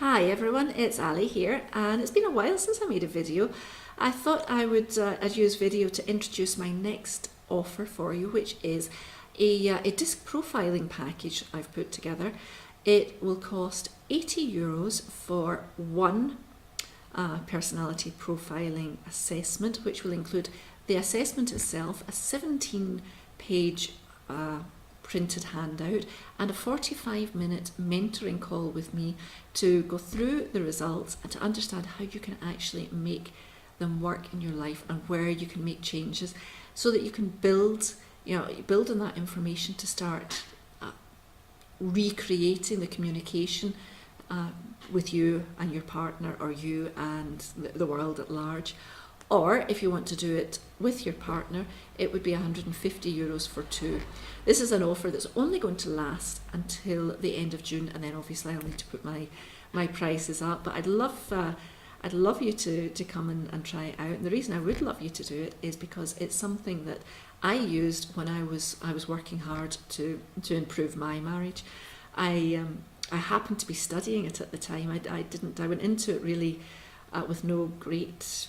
Hi everyone, it's Ali here, and it's been a while since I made a video. I thought I'd use video to introduce my next offer for you, which is a disc profiling package I've put together. It will cost €80 for one personality profiling assessment, which will include the assessment itself, a 17-page printed handout, and a 45-minute mentoring call with me to go through the results and to understand how you can actually make them work in your life and where you can make changes so that you can build on that information to start recreating the communication with you and your partner, or you and the world at large. Or if you want to do it with your partner, it would be €150 for two. This is an offer that's only going to last until the end of June, and then obviously I'll need to put my prices up. But I'd love you to come and try it out. And the reason I would love you to do it is because it's something that I used when I was working hard to improve my marriage. I happened to be studying it at the time. I went into it really with no great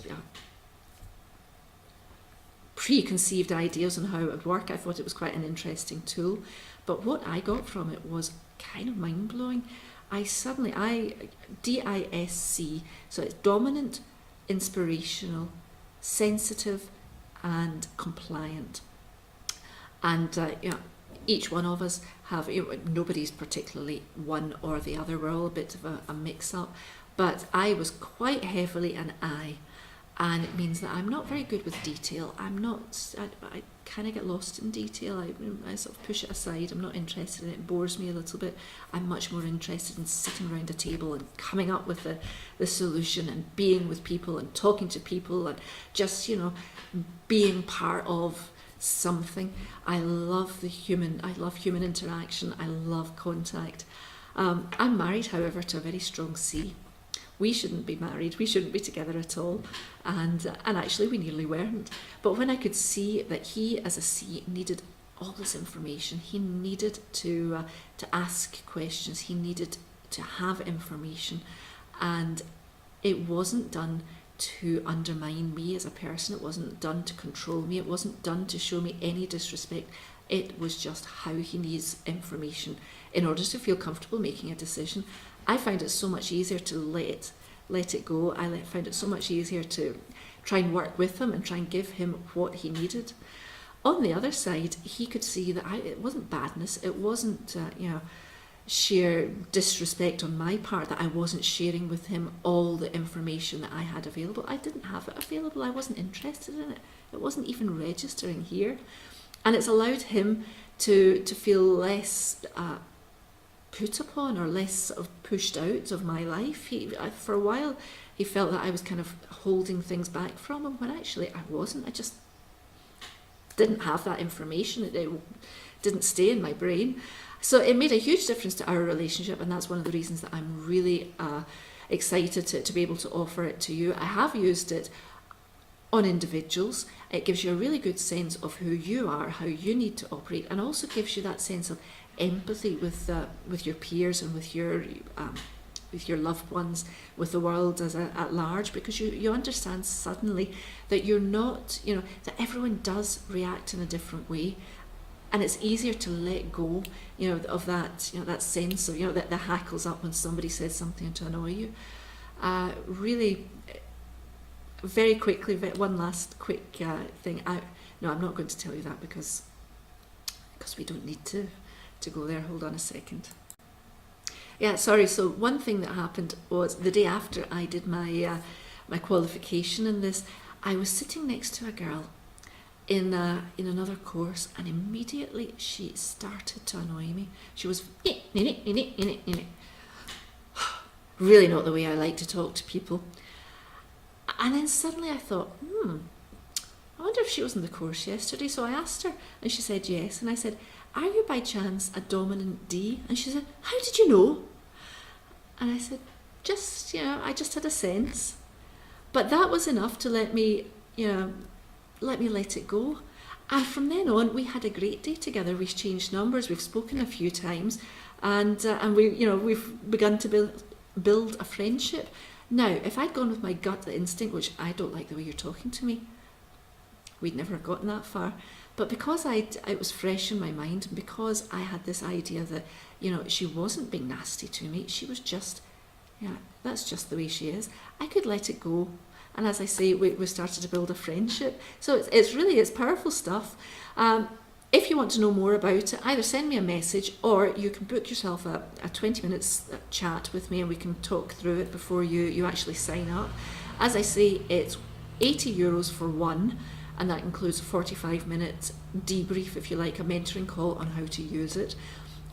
preconceived ideas on how it would work. I thought it was quite an interesting tool, but what I got from it was kind of mind-blowing. DISC, so it's dominant, inspirational, sensitive, and compliant. And each one of us have, nobody's particularly one or the other. We're all a bit of a mix-up, but I was quite heavily an I. And it means that I'm not very good with detail. I kind of get lost in detail. I sort of push it aside. I'm not interested in it. It bores me a little bit. I'm much more interested in sitting around a table and coming up with the solution and being with people and talking to people and just, being part of something. I love human interaction. I love contact. I'm married, however, to a very strong C. We shouldn't be married, we shouldn't be together at all, and actually we nearly weren't. But when I could see that he, as a C, needed all this information, he needed to ask questions, he needed to have information, and it wasn't done to undermine me as a person, it wasn't done to control me, it wasn't done to show me any disrespect. It was just how he needs information in order to feel comfortable making a decision. I found it so much easier to let it go. I found it so much easier to try and work with him and try and give him what he needed. On the other side, he could see that it wasn't badness, it wasn't sheer disrespect on my part that I wasn't sharing with him all the information that I had available. I didn't have it available, I wasn't interested in it. It wasn't even registering here. And it's allowed him to feel less put upon or less sort of pushed out of my life. For a while, he felt that I was kind of holding things back from him, when actually I wasn't. I just didn't have that information. It didn't stay in my brain. So it made a huge difference to our relationship, and that's one of the reasons that I'm really excited to be able to offer it to you. I have used it on individuals. It gives you a really good sense of who you are, how you need to operate, and also gives you that sense of empathy with your peers and with your loved ones, with the world at large, because you understand suddenly that you're not, that everyone does react in a different way, and it's easier to let go, of that, that sense of, that the hackles up when somebody says something to annoy you. Really, very quickly, one last quick thing. No, I'm not going to tell you that because we don't need to go there. Hold on a second. Yeah, sorry. So one thing that happened was the day after I did my qualification in this, I was sitting next to a girl in another course, and immediately she started to annoy me. She was really not the way I like to talk to people. And then suddenly I thought, I wonder if she was in the course yesterday. So I asked her, and she said yes. And I said, are you by chance a dominant D? And she said, how did you know? And I said, I just had a sense. But that was enough to let me let it go. And from then on, we had a great day together. We've changed numbers, we've spoken a few times, and we've begun to build a friendship. Now, if I'd gone with my gut instinct, which I don't like the way you're talking to me, we'd never have gotten that far. But because it was fresh in my mind, and because I had this idea that, she wasn't being nasty to me, she was just, that's just the way she is, I could let it go. And as I say, we started to build a friendship. So it's powerful stuff. If you want to know more about it, either send me a message, or you can book yourself a 20 minutes chat with me, and we can talk through it before you actually sign up. As I say, it's €80 for one, and that includes a 45-minute debrief, if you like, a mentoring call on how to use it,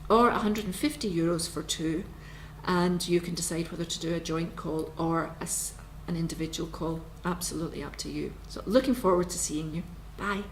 or €150 for two, and you can decide whether to do a joint call or an individual call. Absolutely up to you. So looking forward to seeing you. Bye.